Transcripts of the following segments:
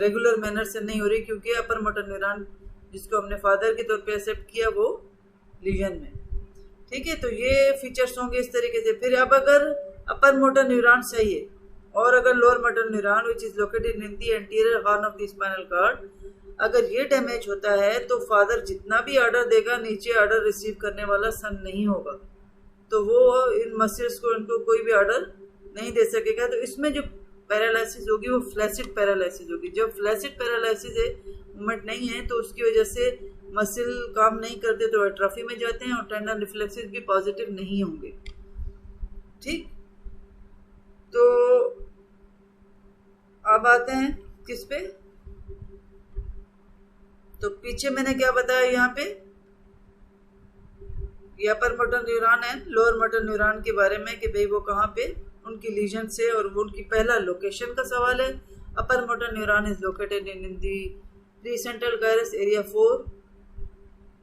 Regular manner से नहीं हो रही, क्योंकि अपर मोटर न्यूरॉन जिसको हमने फादर के तौर पे एक्सेप्ट किया वो लीजन में। ठीक है, तो ये फीचर्स होंगे इस तरीके से। फिर अब अगर अपर मोटर न्यूरॉन सही है और अगर lower motor neuron which is located in the anterior horn of the spinal cord, अगर ये डैमेज होता है तो फादर जितना भी ऑर्डर देगा नीचे ऑर्डर रिसीव करने वाला सन नहीं होगा, तो वो इन मसल्स को इनको कोई भी ऑर्डर नहीं दे सकेगा। तो इसमें जो पैरालिसिस होगी वो फ्लैसिड पैरालिसिस होगी। जब फ्लैसिड पैरालिसिस है, मूवमेंट नहीं है, तो उसकी वजह से मसल काम नहीं करते तो एट्रोफी में जाते हैं और टेंडन रिफ्लेक्सेस भी पॉजिटिव नहीं होंगे। ठीक, तो अब आते हैं किस पे, तो पीछे मैंने क्या बताया यहाँ पे, ये अपर मोटर न्यूरॉन है लोअर मोटर न्यूरॉन के बारे में कि भाई वो कहाँ पे उनकी लीजन से, और वो उनकी पहला लोकेशन का सवाल है। अपर motor neuron is located in the precentral gyrus area 4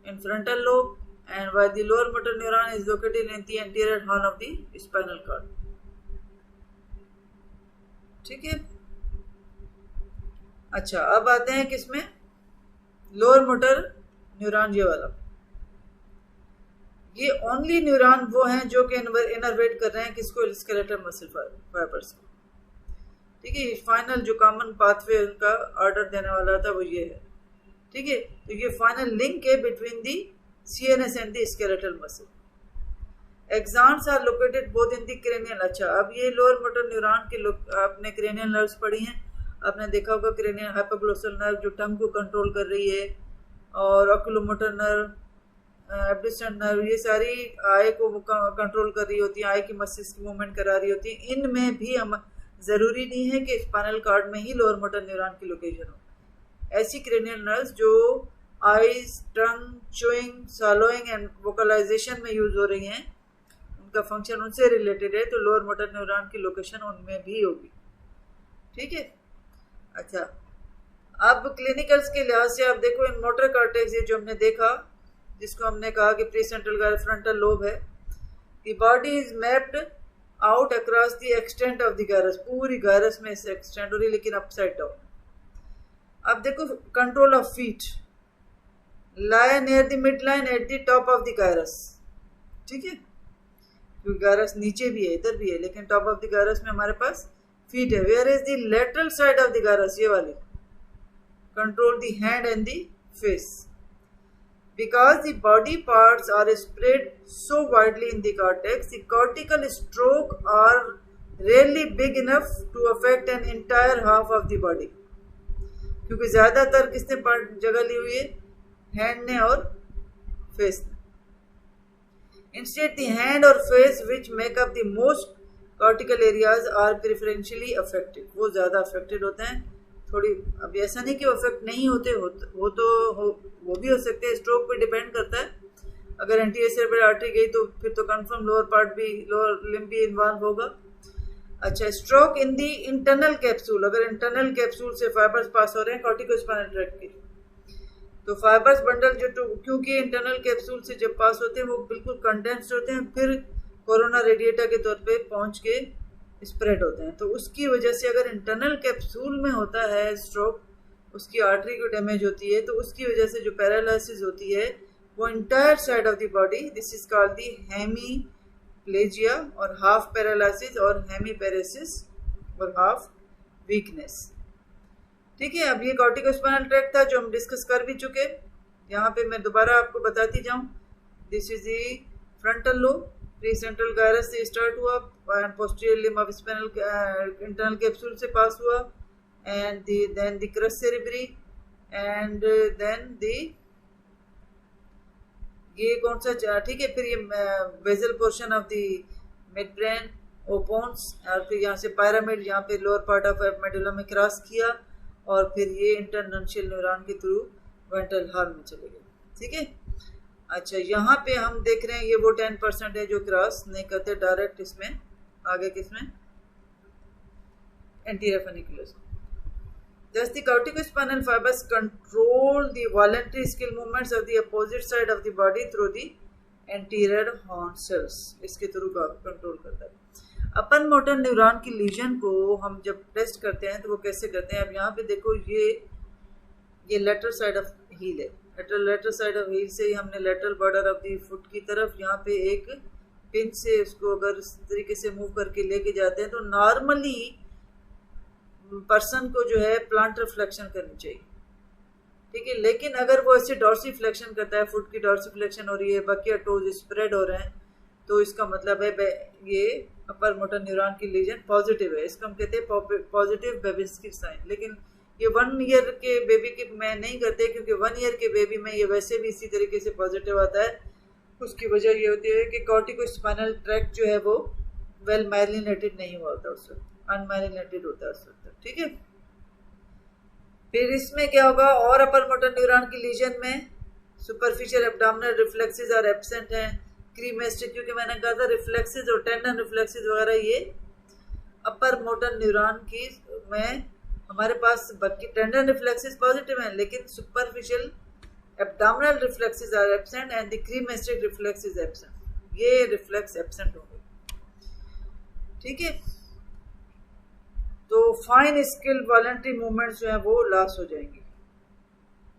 in frontal lobe, and while the lower motor neuron is located in the anterior horn of the spinal cord. ठीक है, अच्छा अब आते हैं किसमें, लोअर मोटर न्यूरॉन, ये वाला। ये ओनली न्यूरॉन वो हैं जो कि इनर्वेट कर रहे हैं किसको, स्केलेटल मसल फाइबर्स को। ठीक है, फाइनल जो कॉमन पाथवे उनका ऑर्डर देने वाला था वो ये है। ठीक है, तो ये फाइनल लिंक है between the CNS and the skeletal muscle. Axons are located both in the cranial. अच्छा, अब ये लोअर मोटर न्यूरॉन के आपने क्रेनियल नर्व्स पढ़ी हैं, आपने देखा होगा क्रेनियल हाइपोग्लोसल नर्व जो टंग को कंट्रोल कर रही है, और ऑक्यूलोमोटर नर्व, एब्ड्यूसेंट नर्व, ये सारी आई को कंट्रोल कर रही होती है, आई की मसल्स की मूवमेंट करा रही होती है। इनमें भी हम जरूरी नहीं है कि स्पाइनल कॉर्ड में ही लोअर मोटर न्यूरॉन की लोकेशन हो। ऐसी क्रेनियल नर्व्स जो eyes, tongue, chewing, सॉलोइंग and vocalisation में यूज हो रही हैं, उनका फंक्शन उनसे रिलेटेड है, तो लोअर मोटर न्यूरॉन की लोकेशन उनमें भी होगी। ठीक है, अच्छा अब क्लिनिकल्स के लिहाज से आप देखो, इन मोटर कॉर्टेक्स ये जो हमने देखा, जिसको हमने कहा कि प्रीसेंट्रल गायरस फ्रंटल लोब है, the body is mapped out across the extent of the gyrus, पूरी गायरस में से एक्सटेंड हो रही, लेकिन अपसाइड डाउन। अब देखो, control of feet lie near the midline at the top of the gyrus। ठीक है, क्योंकि गायरस नीचे भी है, इधर भी है, लेकिन टॉप ऑफ द गायरस में हमारे पास फीट है। Where is the lateral side of the gyrus, ये वाली, control the hand and the face. Because the body parts are spread so widely in the cortex, the cortical stroke are rarely big enough to affect an entire half of the body। क्योंकि ज्यादातर किसने जगह ली हुई है, hand ने और face ने। Instead, the hand or face which make up the most cortical areas are preferentially affected। वो ज्यादा अफेक्टेड होते हैं। थोड़ी, अब ऐसा नहीं कि वो अफेक्ट नहीं होते, वो भी हो सकते हैं, स्ट्रोक पे डिपेंड करता है। अगर एंटीरियर सेरेब्रल आर्टरी गई तो फिर तो कंफर्म लोअर पार्ट भी, लोअर लिम्ब भी इन्वॉल्व होगा। अच्छा, stroke in the internal capsule, अगर इंटरनल कैप्सूल से फाइबर्स पास हो रहे हैं कॉर्टिकोस्पाइनल ट्रैक्ट के, तो फाइबर्स बंडल जो, क्योंकि इंटरनल कैप्सूल से जब पास होते हैं वो बिल्कुल कंडेंस्ड होते हैं, फिर कोरोना रेडिएटा के तौर पे पहुंच के स्प्रेड होते हैं। तो उसकी वजह से अगर इंटरनल कैप्सूल में होता है स्ट्रोक, उसकी आर्टरी को डैमेज होती है, तो उसकी वजह से जो पैरालिसिस होती है वो entire side of the body, this is called the hemiplegia और हाफ पैरालिसिस और हेमीपैरेसिस और हाफ वीकनेस। ठीक है, अब ये कॉर्टिकोस्पाइनल ट्रैक्ट था जो हम डिस्कस कर भी चुके। यहाँ पे मैं दोबारा आपको बताती जाऊँ, this is the frontal lobe, precentral gyrus से स्टार्ट हुआ and posterior limb of spinal internal capsule से पास हुआ, and then the crus cerebri, and then the, ये कौन सा, ठीक है, फिर ये basal portion of the midbrain, pons, और फिर यहाँ से पायरामिड, यहाँ पे लोअर पार्ट ऑफ मेडुला में क्रॉस किया, और फिर ये इंटरनशियल न्यूरॉन के थ्रू वेंट्रल हॉर्न में चले गए। ठीक है, अच्छा यहाँ पे हम देख रहे हैं ये वो 10% है जो क्रॉस नहीं करते डायरेक्ट, इसमें आगे किसमें, anterior funiculus. Thus the corticospinal fibers control the voluntary skill movements of the opposite side of the body through the anterior horn cells, इसके थ्रू कंट्रोल करता है। अपर मोटर न्यूरॉन की लीजन को हम जब टेस्ट करते हैं तो वो कैसे करते हैं? अब यहाँ पे देखो, ये लेटरल साइड ऑफ हील है। लेटरल साइड ऑफ हील से ही हमने lateral border of the foot की तरफ यहाँ पे एक पिन से उसको अगर इस तरीके से मूव करके लेके जाते हैं तो नॉर्मली पर्सन को जो है प्लांटर फ्लेक्शन करनी चाहिए, ठीक है। लेकिन अगर वो ऐसे डॉर्सी फ्लेक्शन करता है, फुट की डॉर्सी फ्लेक्शन हो रही है, बाकी टोज स्प्रेड हो रहे हैं, तो इसका मतलब है ये अपर मोटर न्यूरॉन की लीजन पॉजिटिव है। इसको हम कहते हैं पॉजिटिव बेबिन्स्की साइन। लेकिन ये 1 ईयर के बेबी के में नहीं करते, क्योंकि 1 ईयर के बेबी में ये वैसे भी इसी तरीके से पॉजिटिव आता है। उसकी वजह ये होती है कि कॉर्टिकोस्पाइनल ट्रैक्ट जो है वो वेल माइलिनेटेड नहीं हुआ होता उस वक्त, अनमाइलिनेटेड होता है उस वक्त, ठीक है। फिर इसमें क्या होगा, और अपर मोटर न्यूरॉन की लीजन में सुपरफिशियल एब्डोमिनल रिफ्लेक्सेस और एब्सेंट हैं। क्रीमेस्टिक, क्योंकि मैंने कहा था रिफ्लेक्सेस और टेंडन रिफ्लेक्सेस वगैरह ये अपर मोटर न्यूरॉन की में हमारे पास बाकी टेंडन रिफ्लेक्सेस पॉजिटिव हैं, लेकिन superficial abdominal reflexes are absent and the cremasteric reflex is absent. ये रिफ्लेक्स एब्सेंट होंगे, ठीक है। तो फाइन स्किल वॉलंटरी मूवमेंट्स जो है वो लॉस हो जाएंगी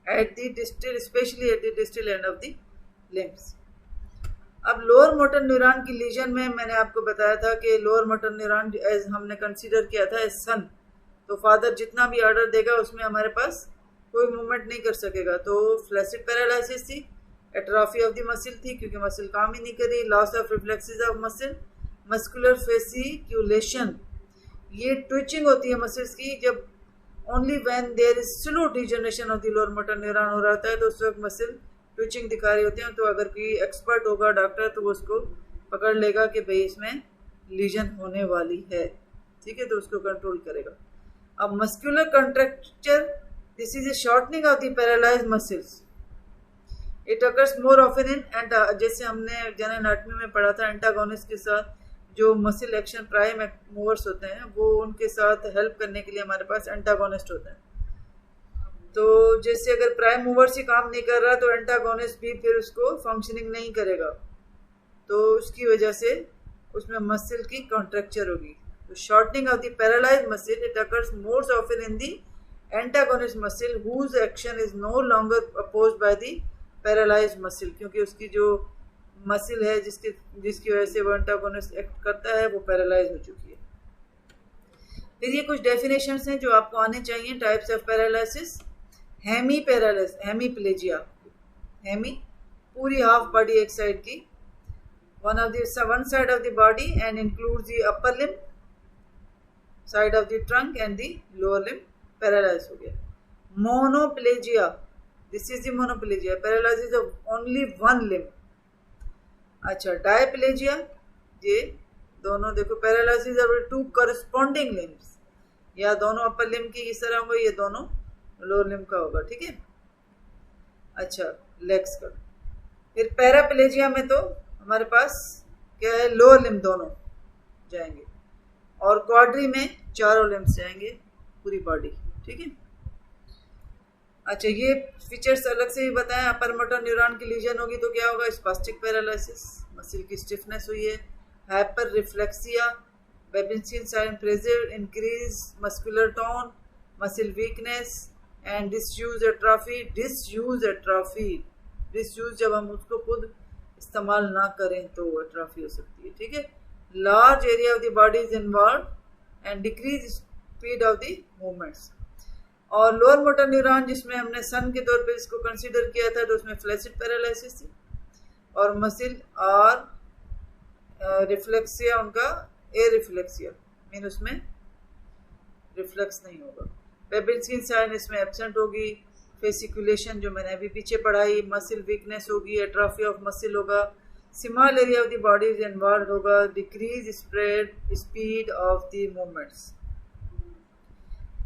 at the distal, specially at the distal end of the limbs. अब लोअर मोटर न्यूरॉन की लीजन में मैंने आपको बताया था कि लोअर मोटर न्यूरॉन एज हमने कंसीडर किया था एज सन। तो फादर जितना भी ऑर्डर देगा उसमें हमारे पास कोई मूवमेंट नहीं कर सकेगा। तो फ्लैसिड पैरालिसिस थी, एट्रोफी ऑफ द मसल थी क्योंकि मसल काम ही नहीं कर रही, loss of reflexes of muscle, muscular fasciculation, ये ट्विचिंग होती है मसल्स की जब only when there is slow degeneration of the lower motor neuron हो रहा है तो उस वक्त मसल ट्विचिंग दिखा रही होती हैं। तो अगर कोई एक्सपर्ट होगा डॉक्टर तो वो उसको पकड़ लेगा कि भाई इसमें लीजन होने वाली है, ठीक है, तो उसको कंट्रोल करेगा। अब muscular contracture, this is a shortening of the paralysed muscles, it occurs more often in जैसे हमने जनरल एनाटॉमी में पढ़ा था, एंटागोनिस्ट के साथ जो मसल एक्शन प्राइम मूवर्स होते हैं वो उनके साथ हेल्प करने के लिए हमारे पास एंटागोनिस्ट होते हैं। तो जैसे अगर प्राइम मूवर्स ही काम नहीं कर रहा तो एंटागोनिस्ट भी फिर उसको फंक्शनिंग नहीं करेगा, तो उसकी वजह से उसमें मसल की कॉन्ट्रैक्चर होगी। तो shortening of the paralysed muscle, it occurs more often in the antagonist muscle whose action is no longer opposed by the paralysed muscle, क्योंकि उसकी जो मसल है जिसकी वजह से वो एंटागोनिस्ट एक्ट करता है वो पैरालाइज हो चुकी है। फिर ये कुछ डेफिनेशंस हैं जो आपको आने चाहिए types of paralysis. Hemiplegia, hemi पूरी हाफ बॉडी एक साइड की, one side of the body and includes the upper limb, side of the trunk and the lower limb paralyse हो गया। Monoplegia, this is the monoplegia, paralysis of only one limb. अच्छा, diplegia, ये दोनों देखो paralysis of 2 corresponding limbs, या दोनों upper limb की इस तरह होगा, ये दोनों लोअर लिम्ब का होगा, ठीक है। अच्छा, लेग्स का। फिर पैराप्लेजिया में तो हमारे पास क्या है, लोअर लिम्ब दोनों जाएंगे, और क्वाड्री में चारों लिम्ब्स जाएंगे पूरी बॉडी, ठीक है। अच्छा, ये फीचर्स अलग से ही बताएं। अपर मोटर न्यूरॉन की लीजन होगी तो क्या होगा, स्पास्टिक पैरालिसिस, मसल की स्टिफनेस हुई है, hyperreflexia, Babinski sign present, increase muscular tone, muscle weakness and disuse atrophy. Disuse जब हम उसको खुद इस्तेमाल ना करें तो एट्रोफी हो सकती है, ठीक है। Large area of the body is involve and decrease speed of the movements. और लोअर मोटर न्यूरॉन जिसमें हमने सन के तौर पे इसको कंसीडर किया था तो उसमें फ्लैसिड पैरालिसिस थी, और मसल और रिफ्लेक्सिया उनका ए रिफ्लेक्सिया, मीन उसमें रिफ्लेक्स नहीं होगा। बेबिन्स्की साइन इसमें एब्सेंट होगी, फेसिकुलेशन जो मैंने अभी पीछे पढ़ाई, मसल वीकनेस होगी, एट्रोफी ऑफ मसल होगा, small area of the body is involve होगा, decrease speed of the movements.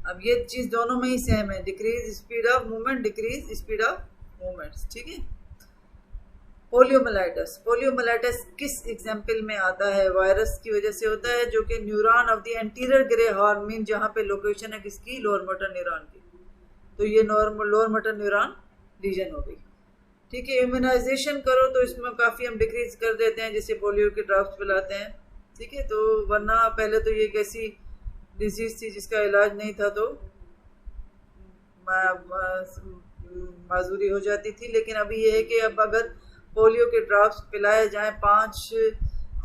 अब ये चीज दोनों में ही सेम है, decrease speed of movement, decrease speed of movements, ठीक है। पोलियोमाइलाइटिस, पोलियोमाइलाइटिस किस एग्जाम्पल में आता है, वायरस की वजह से होता है जो कि neuron of the anterior grey horn, mean जहाँ पे लोकेशन है किसकी, लोअर मोटर न्यूरॉन की, तो ये लोअर मोटर न्यूरॉन लीजन हो गई, ठीक है। इम्यूनाइजेशन करो तो इसमें काफ़ी हम डिक्रीज कर देते हैं, जैसे पोलियो के ड्रॉप्स पिलाते हैं, ठीक है। तो वरना पहले तो ये एक ऐसी डिजीज थी जिसका इलाज नहीं था, तो माजूरी हो जाती थी। लेकिन अभी ये है कि अब अगर पोलियो के ड्रॉप्स पिलाए जाएं 5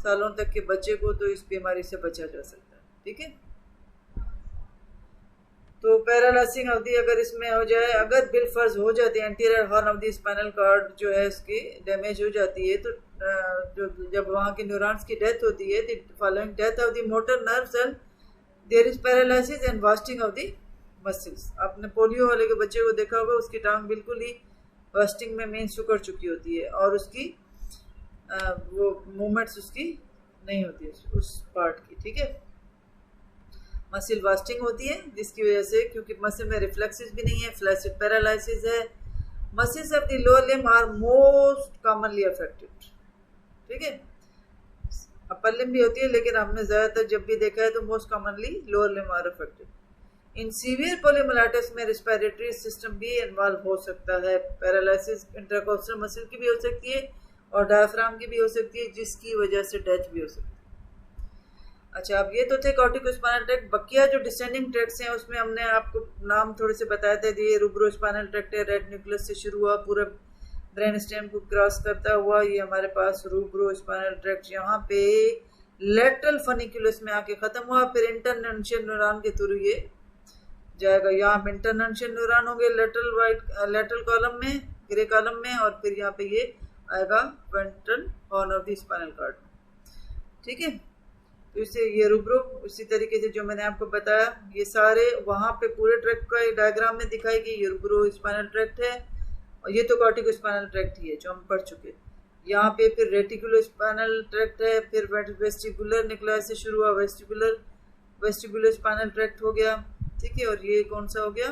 सालों तक के बच्चे को, तो इस बीमारी से बचा जा सकता है। ठीक है। तो पैरालाइसिंग अवधि अगर इसमें हो जाए, अगर बिलफर्ज हो जाती है anterior horn of the spinal cord जो है इसकी डैमेज हो जाती है, तो जो जब वहाँ के न्यूरॉन्स की डेथ होती है, following death of the motor nerve cell there is paralysis and wasting of the muscles. आपने पोलियो वाले के बच्चे को देखा होगा, उसकी टांग बिल्कुल ही वास्टिंग में मीन सुकड़ चुकी होती है और उसकी वो मूवमेंट्स उसकी नहीं होती है उस पार्ट की। ठीक है। मसल वास्टिंग होती है जिसकी वजह से, क्योंकि मसल में रिफ्लेक्सेस भी नहीं है, फ्लैसिड पैरालिसिस है। Muscles of the lower limb are most commonly affected. ठीक है। अपर लिम्ब भी होती है, लेकिन हमने ज्यादातर जब भी देखा है तो most commonly lower limb are affected. In severe poliomyelitis में रेस्पिरेटरी सिस्टम भी इन्वॉल्व हो सकता है। पैरालिसिस इंट्राकोस्टल मसल की भी हो सकती है और डायफ्राम की भी हो सकती है, जिसकी वजह से डेथ भी हो सकती है। अच्छा, अब ये तो थे कॉर्टिकोस्पाइनल ट्रैक्ट। बकिया जो डिसेंडिंग ट्रैक्ट्स हैं उसमें हमने आपको नाम थोड़े से बताए थे। ये रूब्रोस्पाइनल ट्रैक्ट है, रेड न्यूक्लियस से शुरू हुआ, पूरा ब्रेन स्टेम को क्रॉस करता हुआ ये हमारे पास रूब्रोस्पाइनल ट्रैक्ट यहाँ पे लेटरल फनिकुलस में आके खत्म हुआ, फिर इंटरनशियल न्यूरॉन के थ्रू ये जाएगा। यहाँ पे इंटरनशियल न्यूरॉन होंगे लेटरल कॉलम में, ग्रे कॉलम में, और फिर यहाँ पे ये आएगा ventral horn of the spinal cord में। ठीक है। तो इससे ये रूब्रो उसी तरीके से जो मैंने आपको बताया, ये सारे वहाँ पे पूरे ट्रैक्ट का डायग्राम में दिखाई कि ये रूब्रो स्पाइनल ट्रैक्ट है, और ये तो कॉर्टिको स्पाइनल ट्रैक्ट ही है जो हम पढ़ चुके। यहाँ पे फिर रेटिकुलो स्पाइनल ट्रैक्ट है, फिर वेस्टिबुलर न्यूक्लियस से शुरू हुआ, वेस्टिबुलर स्पाइनल ट्रैक्ट हो गया। ठीक है। और ये कौन सा हो गया,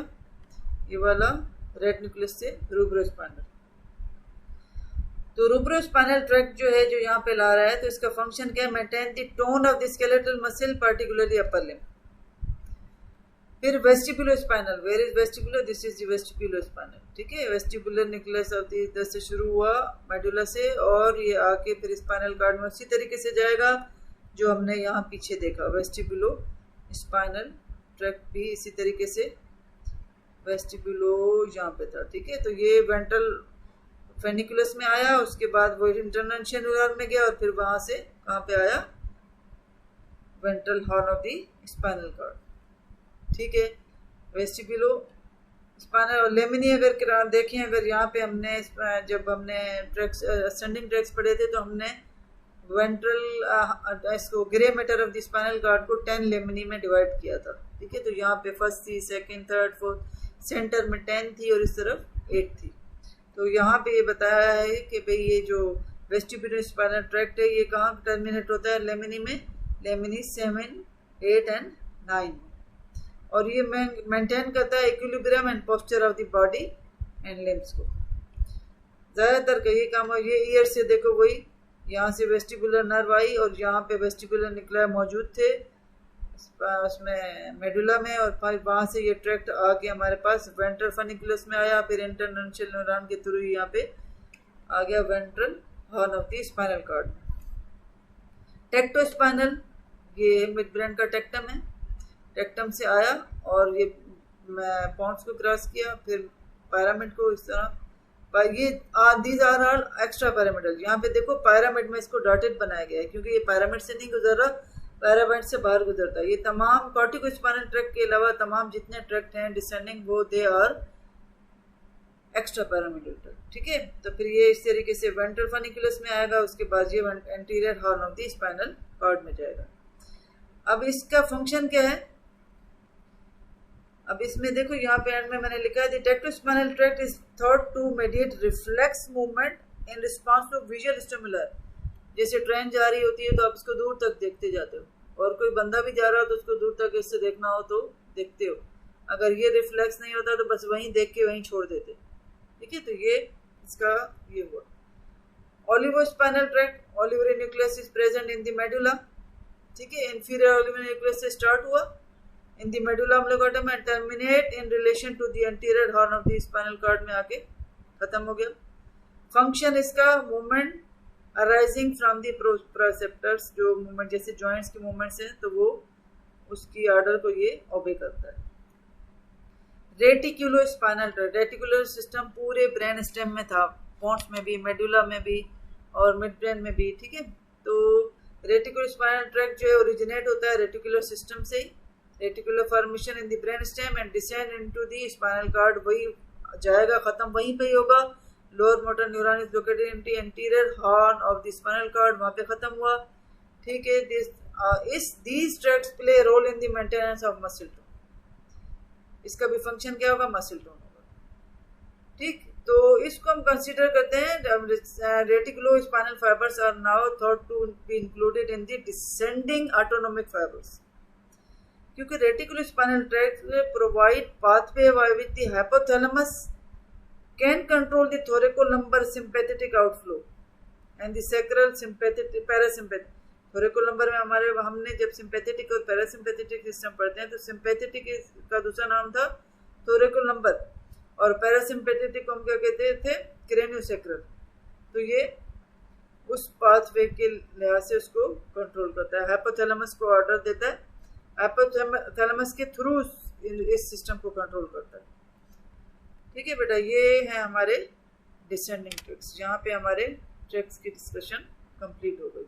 ये वाला रेड न्यूक्लियस से रूब्रोस्पाइनल। तो रूब्रोस्पाइनल ट्रैक्ट जो है जो यहाँ पे ला रहा है, तो इसका फंक्शन क्या है, maintain the tone of the skeletal muscle particularly upper limb. फिर vestibular spinal, where is vestibular, this is the vestibular spinal. ठीक है। वेस्टिबुलर न्यूक्लियस ऑफ द इधर से शुरू हुआ मेडुला से, और ये आके फिर स्पाइनल कॉर्ड में उसी तरीके से जाएगा जो हमने यहाँ पीछे देखा। वेस्टिबुलो स्पाइनल ट्रैक्ट भी इसी तरीके से, वेस्टिबुलो यहाँ पे था। ठीक है। तो ये वेंट्रल फेनिकुलस में आया, उसके बाद वो इंटरनशियल न्यूरॉन में गया, और फिर वहां से कहाँ पे आया, ventral horn of the spinal cord. ठीक है। वेस्टिबुलो स्पाइनल और लेमिनी अगर देखें, अगर यहाँ पे हमने जब हमने ट्रैक्स असेंडिंग ट्रैक्स पढ़े थे, तो हमने वेंट्रल इसको grey matter of the spinal cord को 10 लेमिनी में डिवाइड किया था। ठीक है। तो यहाँ पे फर्स्ट थी, सेकंड, थर्ड, फोर्थ, सेंटर में 10 थी और इस तरफ 8 थी। तो यहाँ पे ये बताया है कि भाई ये जो वेस्टिबुलर स्पाइनल ट्रैक्ट है ये कहाँ टर्मिनेट होता है, लेमिनी में, लेमिनी 7, 8 एंड 9। और ये मेंटेन करता है equilibrium and posture of the body and limbs को। ज़्यादातर का ये काम है। ये ईयर से देखो, वही यहाँ से वेस्टिबुलर नर्व आई और यहाँ पे वेस्टिबुलर न्यूक्लिया मौजूद थे उसमें मेडुला में, और फिर वहाँ से ये ट्रैक्ट आके हमारे पास वेंट्रल फनिकुलस में आया, फिर इंटरनशियल न्यूरॉन के थ्रू यहाँ पे आ गया ventral horn of the spinal cord. Tectospinal, ये मिड ब्रेन का टेक्टम है, टेक्टम से आया और ये पॉन्स को क्रॉस किया, फिर पैरामिड को इस तरह, ये these are all extrapyramidal. यहाँ पे देखो पैरामिड में इसको डॉटेड बनाया गया है, क्योंकि ये पैरामिड से नहीं गुजर रहा, पैरामिड से बाहर गुजरता है। ये तमाम कॉर्टिकोस्पाइनल ट्रैक्ट के अलावा तमाम जितने ट्रैक्ट हैं डिसेंडिंग, वो they are extrapyramidal tract. ठीक है। तो फिर ये इस तरीके से वेंट्रल फनिकुलस में आएगा, उसके बाद ये anterior horn of the spinal cord में जाएगा। अब इसका फंक्शन क्या है, अब इसमें देखो यहाँ पे एंड में मैंने लिखा है, the tectospinal tract is thought to mediate reflex movement in response to visual stimuli. जैसे ट्रेन जा रही होती है तो आप उसको दूर तक देखते जाते हो, और कोई बंदा भी जा रहा हो तो उसको दूर तक इससे देखना हो तो देखते हो। अगर ये रिफ्लेक्स नहीं होता तो बस वहीं देख के वहीं छोड़ देते। ठीक है। तो ये इसका ये हुआ। Olivospinal tract, olivary nucleus is present in the medulla. ठीक है। इंफीरियर ओलिवरी न्यूक्लियस से स्टार्ट हुआ in the medulla oblongata and terminate in relation to the anterior horn of the spinal cord में आके खत्म हो गया। फंक्शन इसका movement arising from the proprioceptors, जो मूवमेंट जैसे जॉइंट्स की मूवमेंट्स हैं तो वो उसकी ऑर्डर को ये ओबे करता है। Reticulo spinal tract, reticular system पूरे ब्रेन स्टेम में था, पोन्स में भी, मेडुला में भी और मिड ब्रेन में भी, ठीक है। तो रेटिकुलर स्पाइनल ट्रैक्ट जो है ओरिजिनेट होता है रेटिकुलर सिस्टम से ही, reticular formation in the brain stem and descend into the spinal cord, वही जाएगा, खत्म वहीं पे ही होगा। Lower motor neuron is located in the anterior horn of the spinal cord, वहां पे खत्म हुआ, ठीक है। These tracts play role in the maintenance of muscle tone, इसका भी फंक्शन क्या होगा, मसल टोन होगा, ठीक। तो इसको हम कंसीडर करते हैं reticulospinal fibres are now thought to be included in the descending autonomic fibres, क्योंकि reticulospinal tract provide pathway with the hypothalamus can control the thoracolumbar sympathetic outflow and the sacral sympathetic parasympathetic. Thoracolumbar में हमने जब sympathetic और parasympathetic system पढ़ते हैं तो sympathetic का दूसरा नाम था थोरैकोलम्बर और पैरासिम्पैथेटिक को हम क्या कहते थे, क्रेनियोसैक्रल। तो ये उस पाथवे के लिहाज से उसको कंट्रोल करता है, हाइपोथैलेमस को ऑर्डर देता है, हाइपोथैलेमस के थ्रू इस सिस्टम को कंट्रोल करता है, ठीक है बेटा। ये है हमारे डिसेंडिंग ट्रैक्ट्स, यहाँ पे हमारे ट्रैक्ट्स की डिस्कशन कंप्लीट हो गई।